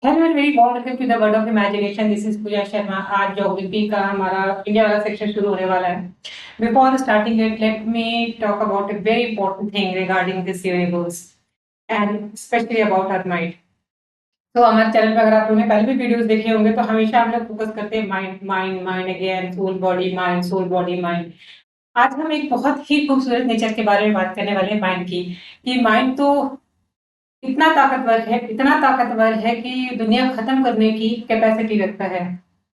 Hello very warm welcome to the world of imagination. This is Pooja Sharma. आज geography का हमारा India वाला section शुरू होने वाला है। Before starting it, let me talk about a very important thing regarding this universe and specially about our mind. तो हमारे चैनल पर अगर आप लोगों ने पहले भी वीडियोस देखे होंगे तो हमेशा हम लोग फोकस करते हैं mind mind mind again, soul body mind. आज हम एक बहुत ही खूबसूरत नेचर के बारे में बात करने वाले हैं, माइंड की। कि माइंड तो इतना ताकतवर है कि दुनिया खत्म करने की कैपेसिटी रखता है।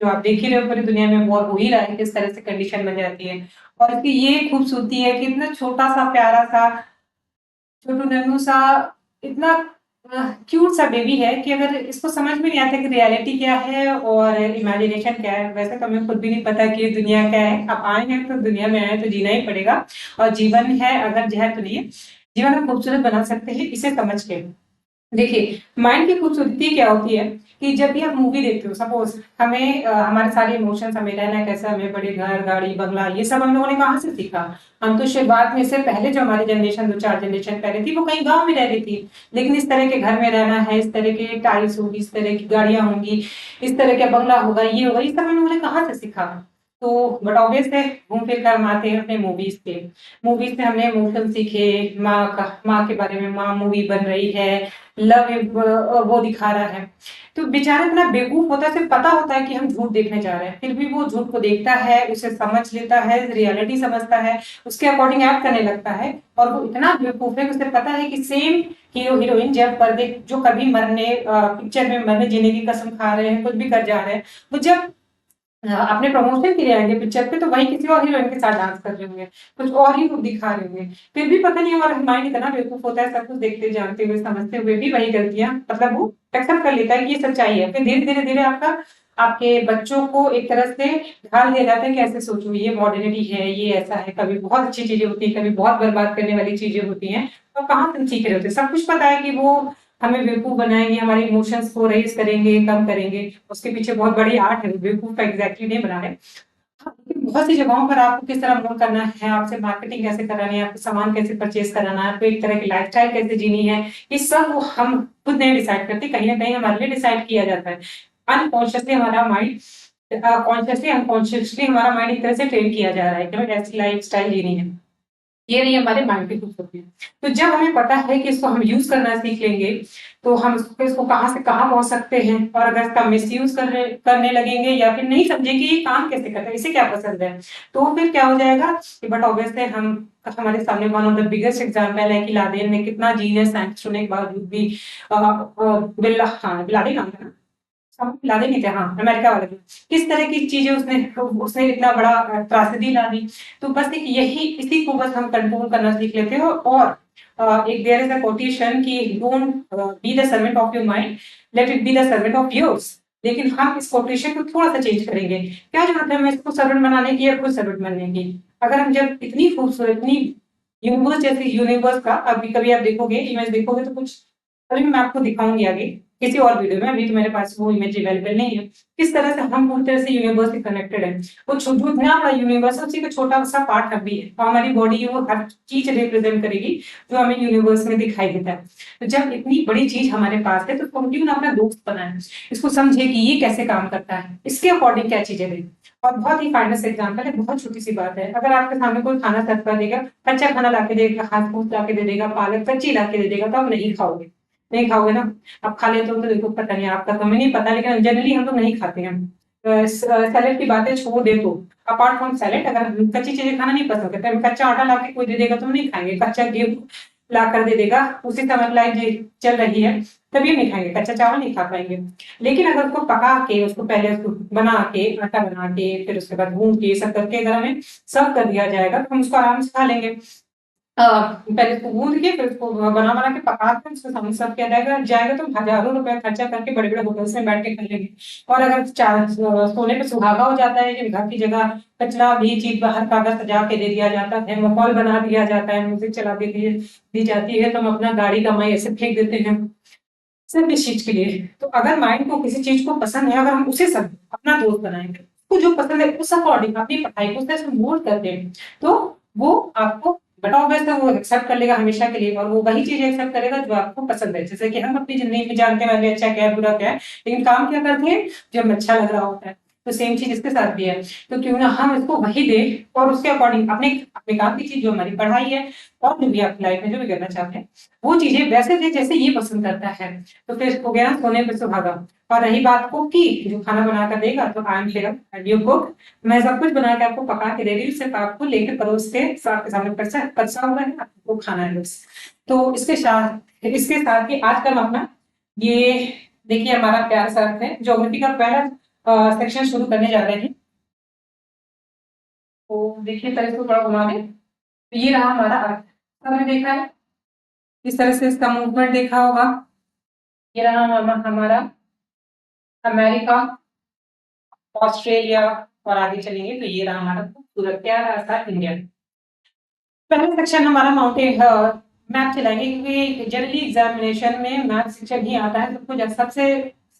जो आप देख ही रहे हो, पूरी दुनिया में वॉर हो ही रहा है, किस तरह से कंडीशन बन जाती है। और इसकी ये खूबसूरती है कि इतना छोटा सा प्यारा सा छोटू नन्नू सा इतना क्यूट सा बेबी है कि अगर इसको समझ में नहीं आता कि रियलिटी क्या है और इमेजिनेशन क्या है। वैसे तो हमें खुद भी नहीं पता कि ये दुनिया क्या है। अब आए हैं तो दुनिया में आए तो जीना ही पड़ेगा। और जीवन है अगर जहर तो नहीं है। जीवन हम खूबसूरत बना सकते हैं इसे समझ के। देखिए, माइंड की खूबसूरती क्या होती है कि जब भी आप मूवी देखते हो, सपोज हमें हमारे सारे इमोशंस, हमें रहना कैसा, हमें बड़े घर गाड़ी बंगला, ये सब हम लोगों ने कहाँ से सीखा। हम तो शुरुआत में से पहले जो हमारी जनरेशन 2-4 जनरेशन पहले थी वो कहीं गांव में रह रही थी। लेकिन इस तरह के घर में रहना है, इस तरह के टाइल्स होगी, इस तरह की गाड़ियां होंगी, इस तरह का बंगला होगा, ये होगा, ये सब हम लोगों ने कहाँ से सीखा। तो बट ऑब्वियस है, घूम फिर कर हम आते हैं अपने मूवीज पे। मूवीज से हमने इमोशन सीखे। माँ के बारे में, माँ मूवी बन रही है, लव वो दिखा रहा है। तो बेचारा इतना बेवकूफ होता है, उसे पता होता है कि हम झूठ देखने जा रहे हैं, फिर भी वो झूठ को देखता है, उसे समझ लेता है, रियलिटी समझता है, उसके अकॉर्डिंग एक्ट करने लगता है। और वो इतना बेवकूफ है कि उसे पता है कि सेम हीरो हीरोइन जब पर्दे, जो कभी मरने पिक्चर में मरने जीने की कसम खा रहे हैं, कुछ भी कर जा रहे हैं, वो जब अपने प्रमोशन के लिए आएंगे पिक्चर पे तो वही किसी और हीरोइन के साथ डांस कर रहे होंगे, कुछ और ही रूप दिखा रहे होंगे। फिर भी पता नहीं हमारा माइंड इतना बेवकूफ होता है, सब कुछ देखते जानते हुए समझते हुए भी वही गलतियां, मतलब वो एक्सेप्ट कर लेता है कि ये सच्चाई है। फिर धीरे धीरे धीरे आपका आपके बच्चों को एक तरह से ढाल दिया जाता है कि ऐसे सोचो, ये मॉडर्निटी है, ये ऐसा है, कभी बहुत अच्छी चीजें होती है, कभी बहुत बर्बाद करने वाली चीजें होती हैं। तो कहाँ से सीख रहे होते, सब कुछ पता है कि वो हमें बेवकूफ बनाएंगे, हमारे इमोशंस को रेज करेंगे, कम करेंगे। उसके पीछे बहुत बड़ी आर्ट है, बेवकूफ का एग्जैक्टली नहीं बना है। बहुत सी जगहों पर आपको किस तरह मूव करना है, आपसे मार्केटिंग कैसे करानी है, आपको सामान कैसे परचेज कराना है, आपको एक तरह की लाइफस्टाइल कैसे जीनी है, ये सब वो हम खुद नहीं डिसाइड करते, कहीं ना कहीं हमारे लिए डिसाइड किया जाता है। अनकॉन्शियसली हमारा माइंड, कॉन्शियसली अनकॉन्शियसली हमारा माइंड एक तरह से ट्रेन किया जा रहा है कि हमें ऐसी लाइफ स्टाइल जीनी है। ये नहीं हमारे माइंड की खूबसूरती है। तो जब हमें पता है कि इसको हम यूज करना सीख लेंगे तो हम इसको कहाँ से कहाँ पहुंच सकते हैं। और अगर इसका मिसयूज करने लगेंगे या फिर नहीं समझे कि ये काम कैसे करता है, इसे क्या पसंद है, तो फिर क्या हो जाएगा कि बट ऑब्वियसली हम, हमारे सामने one of the biggest example है कि लादेन ने कितना जीनियस साइंटिस्ट होने के बावजूद भी बिलाडेन नाम था ना? लादेन ही थे, हाँ, अमेरिका वाले थे। किस तरह की चीजें उसने उसने इतना बड़ा त्रासदी ला दी। तो बस एक यही, इसी को बस हम कंट्रोल करना सीख लेते हो। और एक देयर इज अ कोटेशन कि don't be the servant of your mind, let it be the servant of yours. लेकिन हम इस कोटेशन को थोड़ा सा चेंज करेंगे। क्या जरूरत है हमें इसको सर्वेंट बनाने की या खुद सर्वेंट बनने की। अगर हम जब इतनी खूबसूरत, इतनी यूनिवर्स जैसे यूनिवर्स का अभी कभी आप देखोगे, इमेज देखोगे तो कुछ, अभी मैं आपको दिखाऊंगी आगे किसी और वीडियो में, अभी तो मेरे पास वो इमेज अवेलेबल नहीं है। किस तरह से हम पूरी तरह से यूनिवर्स से कनेक्टेड है। वो जो इतना बड़ा यूनिवर्स है उसी का छोटा सा पार्ट हम भी है, और हमारी बॉडी वो हर चीज रिप्रेजेंट करेगी जो हमें यूनिवर्स में दिखाई देता है। तो जब इतनी बड़ी चीज हमारे पास है तो क्यों ना अपना दोस्त बनाए, इसको समझे कि ये कैसे काम करता है, इसके अकॉर्डिंग क्या चीजें दें। और बहुत ही फाइनेस्ट एग्जाम्पल है, बहुत छोटी सी बात है। अगर आपके सामने कोई खाना सर्व कर देगा, कच्चा खाना ला के देगा, हाथ फूस ला के दे देगा, पालक कच्ची ला के दे देगा, तो आप नहीं खाओगे। नहीं खाओगे ना। आप खा लेते हो तो देखो, पता नहीं आपका, तो हमें नहीं पता, लेकिन जनरली हम लोग नहीं खाते हैं। सैलेड की बातें छोड़ दे तो, अपार्ट फ्रॉम सैलेड, अगर हम कच्ची चीजें खाना नहीं पसंद करते, हम कच्चा आटा ला के कोई दे देगा तो हम नहीं खाएंगे, कच्चा गेहूं ला कर दे देगा, उसी समय लाइफ चल रही है, तभी हम नहीं खाएंगे, कच्चा चावल नहीं खा पाएंगे। लेकिन अगर उसको पका के, उसको पहले उसको बना के, आटा बना के, फिर उसके बाद भून के, सब करके अगर हमें सर्व कर दिया जाएगा तो हम उसको आराम से खा लेंगे। पहले उसको गूंद के, फिर उसको बना बना के पका के उसको सामने सर्व किया जाएगा जाएगा, तो हजारों रुपए खर्चा करके बड़े बड़े होटल्स में बैठ के खा लेंगे। और अगर सोने पे सुहागा हो जाता है कि घर की जगह कचरा भी चीज बाहर कागज सजा के दे दिया जाता है, माहौल बना दिया जाता है, म्यूजिक चला के दी जाती है, तो हम अपना गाड़ी कमाई ऐसे फेंक देते हैं सिर्फ इस चीज के लिए। तो अगर माइंड को किसी चीज को पसंद है, अगर हम उसे सब अपना दोस्त बनाएंगे, उसको जो पसंद है उस अकॉर्डिंग अपनी पढ़ाई को उससे मोल्ड कर दें, तो वो आपको बट ऑब्वियसली वो एक्सेप्ट कर लेगा हमेशा के लिए, और वो वही चीज एक्सेप्ट करेगा जो आपको पसंद है। जैसे कि हम अपनी जिंदगी में जानते हैं हमें अच्छा क्या है बुरा क्या है, लेकिन काम क्या करते हैं जो हमें अच्छा लग रहा होता है। तो सेम चीज इसके साथ भी है। तो क्यों ना हम इसको वही दें और उसके अकॉर्डिंग अपने अपने काम की चीज जो हमारी पढ़ाई है और जो भी आप लाइफ में जो भी करना चाहते हैं वो चीजें वैसे दें जैसे ये पसंद करता है। तो फिर हो गया सोने पे सुहागा। और रही बात कुक की, जो खाना बना कर देगा तो I am here and you cook, मैं सब कुछ बना के आपको पका के दे रही हूँ, सिर्फ आपको लेके परोस के आपके सामने परसा हुआ है, आपको खाना है बस। तो इसके साथ ही आज का हम अपना ये देखिए हमारा प्यारा सा अर्थ है, ज्योग्राफी का पहला सेक्शन शुरू करने जा रहे हैं। तो देखिए तरह इसको थोड़ा घुमा दें, तो ये रहा हमारा अर्थ। हमने देखा है इस तरह से इसका मूवमेंट देखा होगा। ये रहा हमारा अमेरिका, ऑस्ट्रेलिया, और आगे चलेंगे तो ये रहा हमारा खूबसूरत प्यारा सा इंडिया। पहला सेक्शन हमारा माउंटेन मैप चलाएंगे, क्योंकि जनरली एग्जामिनेशन में मैप सेक्शन ही आता है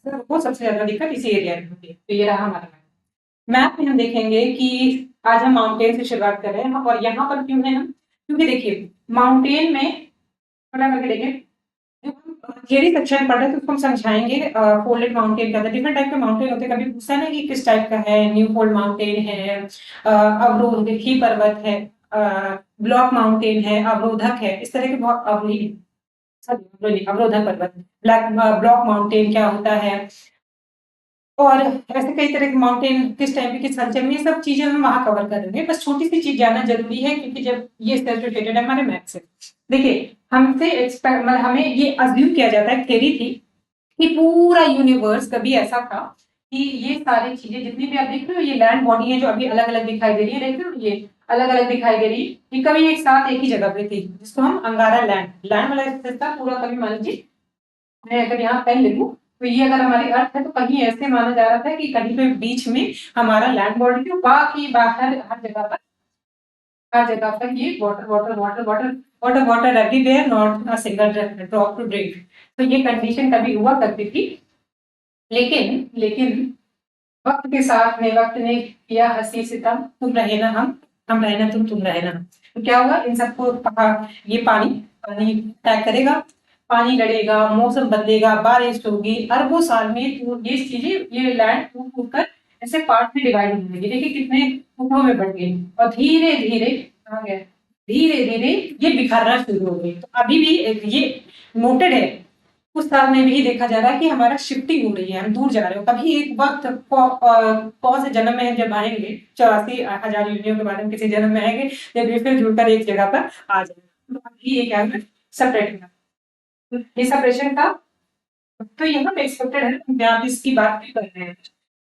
सबको सबसे ज्यादा दिक्कत इसी एरिया में होती है। तो ये रहा हमारा मैप में हम देखेंगे कि आज हम माउंटेन से शुरुआत कर रहे हैं, और यहाँ पर क्यों है हम, क्योंकि देखिए माउंटेन में थोड़ा करके देखें, थियरी सेक्शन पढ़ रहे तो उसको हम समझाएंगे। फोल्डेड माउंटेन के अंदर डिफरेंट टाइप के माउंटेन होते हैं, कभी पूछा है ना कि किस टाइप का है, न्यू फोल्ड माउंटेन है, अवरोही पर्वत है, ब्लॉक माउंटेन है, अवरोधक है, इस तरह के बहुत अवरोधक पर्वत, ब्लॉक माउंटेन क्या होता है, और ऐसे कई तरह के माउंटेन किस टाइप के किस हलचल में, ये सब चीजें हम वहां कवर करेंगे। बस छोटी सी चीज जानना जरूरी है, क्योंकि जब ये एसोसिएटेड है हमारे मैथ से। देखिए हमसे मतलब हमें ये अज्यूम किया जाता है, थ्योरी थी कि पूरा यूनिवर्स कभी ऐसा था कि ये सारी चीजें जितनी भी आप देख रहे हो, ये लैंड बॉडी है जो अभी अलग अलग दिखाई दे रही है, देख रहे हो ये अलग अलग दिखाई दे रही है, ये कभी एक साथ एक ही जगह पे थी, जिसको हम अंगारा लैंड लैंड वाला हिस्सा पूरा कभी मान लीजिए मैं अगर यहाँ पेन लिखूं तो ये अगर हमारी अर्थ है तो कहीं ऐसे माना जा रहा था कि कहीं पे बीच में हमारा लैंड बॉडी थी, बाकी बाहर हर जगह पर ये water water water water water water everywhere, not a single drop to drink. तो ये कंडीशन कभी हुआ करती थी, लेकिन लेकिन वक्त के साथ में वक्त ने किया हंसी सितम, तुम रहे ना हम रहे ना तुम रहे ना। तो क्या हुआ इन सबको ये पानी पानी अटैक करेगा, पानी लड़ेगा, मौसम बदलेगा, बारिश होगी, अरबों साल में ये चीजें ये लैंड टूट टूट कर ऐसे पार्ट में डिवाइड हो जाएगी। देखिए कितने टुकड़ों में बढ़ गई, और धीरे धीरे कहाँ गए, धीरे धीरे ये बिखरना शुरू हो गई। तो अभी भी ये नोटेड है, उस साल में भी देखा जा रहा है कि हमारा शिफ्टिंग हो रही है, हम दूर जा रहे हो। कभी एक वक्त कौन से जन्म में जब आएंगे 84,000 यूनियों के बाद हम किसी जन्म में आएंगे जब ये फिर जुड़कर एक जगह पर आ जाएगा। तो अभी ये क्या है सेपरेट है, ये सेपरेशन का तो यहाँ पे एक्सपेक्टेड है, हम यहाँ पे इसकी बात भी कर रहे हैं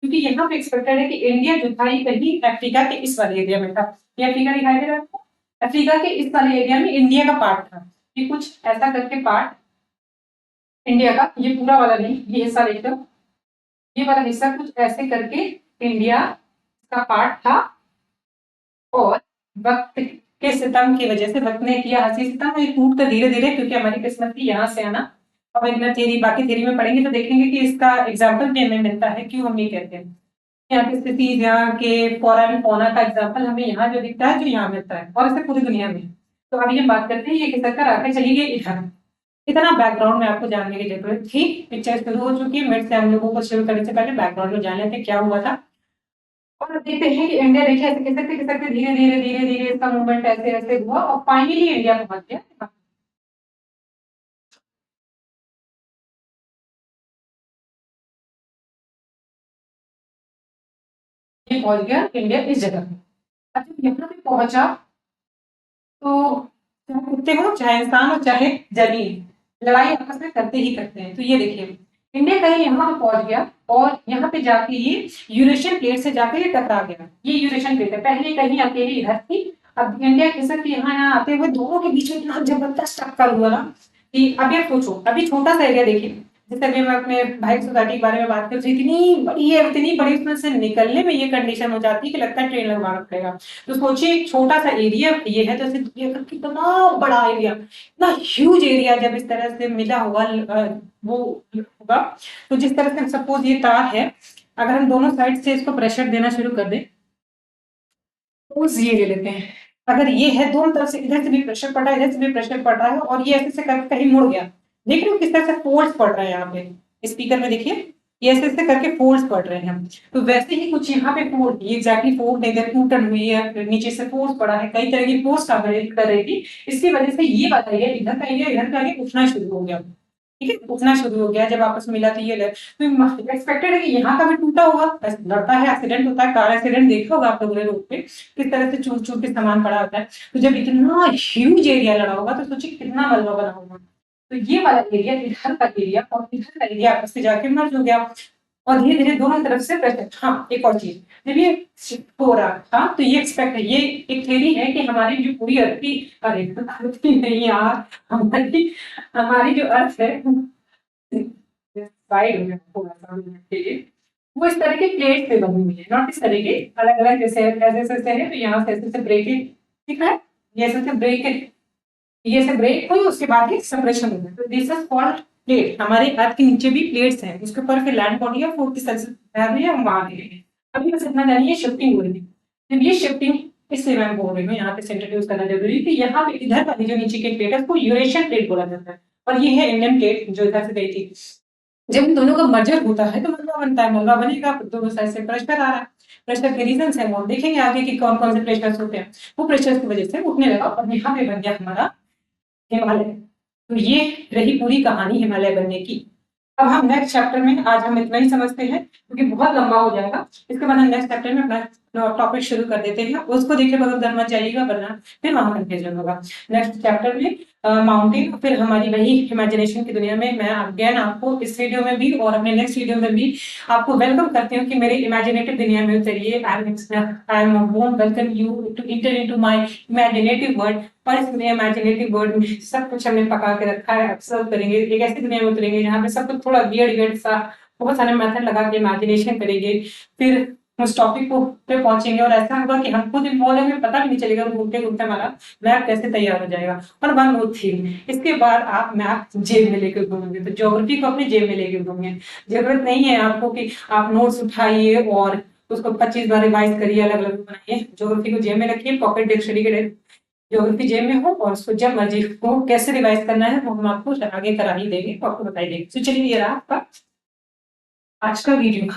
क्योंकि यहाँ पे एक्सपेक्टेड है कि इंडिया जो था ये कहीं अफ्रीका के इस वाले एरिया में था। ये अफ्रीका दिखाई दे रहा है आपको, अफ्रीका के इस वाले एरिया में इंडिया का पार्ट था। ये कुछ ऐसा करके पार्ट इंडिया का, ये पूरा वाला नहीं, ये हिस्सा देख लो, ये वाला हिस्सा कुछ ऐसे करके इंडिया का पार्ट था, और वक्त के सितम की वजह से वक्त ने किया हंसी सितम, ये टूट कर धीरे धीरे, क्योंकि हमारी किस्मत थी यहाँ से आना। अब इतना थ्योरी बाकी थ्योरी में पढ़ेंगे तो देखेंगे कि इसका एग्जाम्पल भी हमें मिलता है, क्यों हम ये कहते हैं यहाँ की स्थिति, यहाँ के फ्लोरा एंड फौना का एग्जाम्पल हमें यहाँ जो दिखता है जो यहाँ मिलता है, और ऐसे पूरी दुनिया में। तो अभी हम बात करते हैं ये किस कर आगे चली गई इधर। इतना बैकग्राउंड में आपको जानने की जरूरत थी, पिक्चर शुरू हो चुकी है, मिड से हम लोगों को शुरू करने से पहले बैकग्राउंड में जान लेते क्या हुआ था। और देखते हैं कि इंडिया देखिए ऐसे किसके धीरे धीरे धीरे धीरे इसका मूवमेंट ऐसे ऐसे हुआ और फाइनली इंडिया पहुंच गया, ये पहुंच गया इंडिया इस जगह पे। अच्छा यहाँ पे पहुंचा तो चाहे कुत्ते हो चाहे इंसान हो चाहे जमीन, लड़ाई आपस में करते ही करते हैं। तो ये देखिए इंडिया कहीं यहाँ पे पहुंच गया, और यहाँ पे जाके ये यूरेशियन प्लेट से जाके ये टकरा गया। ये यूरेशियन प्लेट है, पहले कहीं अकेली इधर थी, अब इंडिया खिसक के यहाँ आते हुए दोनों के बीच में इतना जबरदस्त टक्कर हुआ ना कि अभी आप सोचो, अभी छोटा सा एरिया देखिए, जैसे अभी मैं अपने भाई सोसाइटी के बारे में बात कर रही थी, इतनी बड़ी है, इतनी बड़ी, उसमें से निकलने में ये कंडीशन हो जाती है कि लगता है ट्रेन लगवाना पड़ेगा। तो सोचिए एक छोटा सा एरिया ये है, तो ऐसे दुनिया का कितना बड़ा एरिया, इतना ह्यूज एरिया जब इस तरह से मिला हुआ वो होगा। तो जिस तरह से सपोज ये तार है, अगर हम दोनों साइड से इसको प्रेशर देना शुरू कर दें, सपोज ये ले लेते हैं, अगर ये है दोनों तरफ से, इधर से भी प्रेशर पड़ रहा है, इधर से भी प्रेशर पड़ रहा है और ये ऐसे करके कहीं मुड़ गया, देख रहे हो किस तरह से फोर्स पड़ रहा है यहाँ पे स्पीकर में, देखिए ये ऐसे करके फोर्स पड़ रहे हैं। तो वैसे ही कुछ यहाँ पे फोर्स, ये एग्जैक्टली फोर्स नहीं, इधर टूटन हुई है, नीचे से फोर्स पड़ा है, कई तरह की फोर्स कर रही थी, इसकी वजह से ये वाला एरिया इधर का एरिया इधर का एरिया उठना शुरू हो गया। ठीक है, उठना शुरू हो गया जब आपस में मिला तो ये तो एक्सपेक्टेड है कि यहाँ का भी टूटा होगा, लड़ता है एक्सीडेंट होता है, कार एक्सीडेंट देखा होगा आप लोगों ने रोड पे किस तरह से चूर चूर के सामान पड़ा होता है। तो जब इतना ह्यूज एरिया लड़ा होगा तो सोचिए कितना मलबा बना होगा। तो ये वाला एरिया, इधर का एरिया और इधर का एरिया आपस में जाके मर्ज हो गया और धीरे धीरे दोनों तरफ से प्रेशर। हाँ, एक और चीज, जब ये शिफ्ट हो रहा था तो ये एक्सपेक्ट है, ये एक थ्योरी है कि हमारी जो पूरी अर्थ की, अरे अर्थ की नहीं यार, हमारी हमारी जो अर्थ है साइड में थोड़ा सा के लिए, वो इस तरह के प्लेट पे बनी हुई है, नॉट इस तरह के अलग अलग, जैसे ऐसे ऐसे है तो यहाँ से ऐसे ऐसे ब्रेक है, ठीक है, ये ऐसे ऐसे ब्रेक है, ये से ब्रेक हुई उसके बाद ही सेपरेशन हो गया, तो दिस इज कॉल्ड प्लेट। हमारे अर्थ के नीचे भी प्लेट्स हैं, उसके ऊपर फिर लैंड बॉडी है, वो किस तरह से तैर रही है हम वहां देख रहे हैं। अभी बस इतना जानिए शिफ्टिंग हो रही है, जब ये शिफ्टिंग, इसलिए मैं बोल रही हूँ यहाँ पे सेंट्रीफ्यूज करना जरूरी है कि यहाँ पे इधर वाली जो नीचे की प्लेट है उसको यूरेशियन प्लेट बोला जाता है, और ये है इंडियन प्लेट जो इधर से गई थी। जब इन दोनों का मर्जर होता है तो मलबा बनता है, मलबा बनेगा फिर दोनों साइड से प्रेशर आ रहा है, प्रेशर के रीजन है वो हम देखेंगे आगे कि कौन कौन से प्रेशर होते हैं, वो प्रेशर की वजह से उठने लगा और यहाँ पे बन गया हमारा हिमालय। तो ये रही पूरी कहानी हिमालय बनने की। अब हम नेक्स्ट चैप्टर में, आज हम इतना ही समझते हैं क्योंकि बहुत लंबा हो जाएगा, इसके बाद हम नेक्स्ट चैप्टर में अपना टॉपिक शुरू कर देते हैं, उसको देखे बगैर उधर मत जाइएगा वरना फिर वहां कंफ्यूजन होगा। नेक्स्ट चैप्टर में माउंटेन, फिर हमारी वही इमेजिनेशन की दुनिया में मैं अगेन आपको इस वीडियो में भी और अपने नेक्स्ट वीडियो में भी आपको वेलकम करती हूँ कि मेरे इमेजिनेटिव दुनिया में उतरिए। I am warm welcome you to enter into my imaginative world. और इस इमेजिनेटिव वर्ल्ड में सब कुछ हमने पका के रखा है, ऑब्जर्व करेंगे, एक ऐसी दुनिया में उतरेंगे जहाँ पे सब कुछ थोड़ा वियर्ड वियर्ड सा, बहुत सारे मेथड लगा के इमेजिनेशन करेंगे, फिर उस टॉपिक को पे पहुंचेंगे और ऐसा होगा कि हम खुद इन्वॉल्व होंगे, पता भी नहीं चलेगा, घूमते घूमते हमारा मैप कैसे तैयार हो जाएगा। और वन मोर थिंग, इसके बाद आप मैप जेब में लेकर घूमेंगे, तो ज्योग्राफी को अपनी जेब में लेकर घूमेंगे। जरूरत नहीं है आपको कि आप नोट्स उठाइए और उसको 25 बार रिवाइज करिए, अलग अलग बनाइए। ज्योग्राफी को जेब में रखिए, पॉकेट डिक्शनरी के ज्योग्राफी जेब में हो, और उसको जब मर्जी हो कैसे रिवाइज करना है वो हम आपको आगे करा ही देंगे, आपको बताई देंगे। तो चलिए ये रहा आपका आज का वीडियो।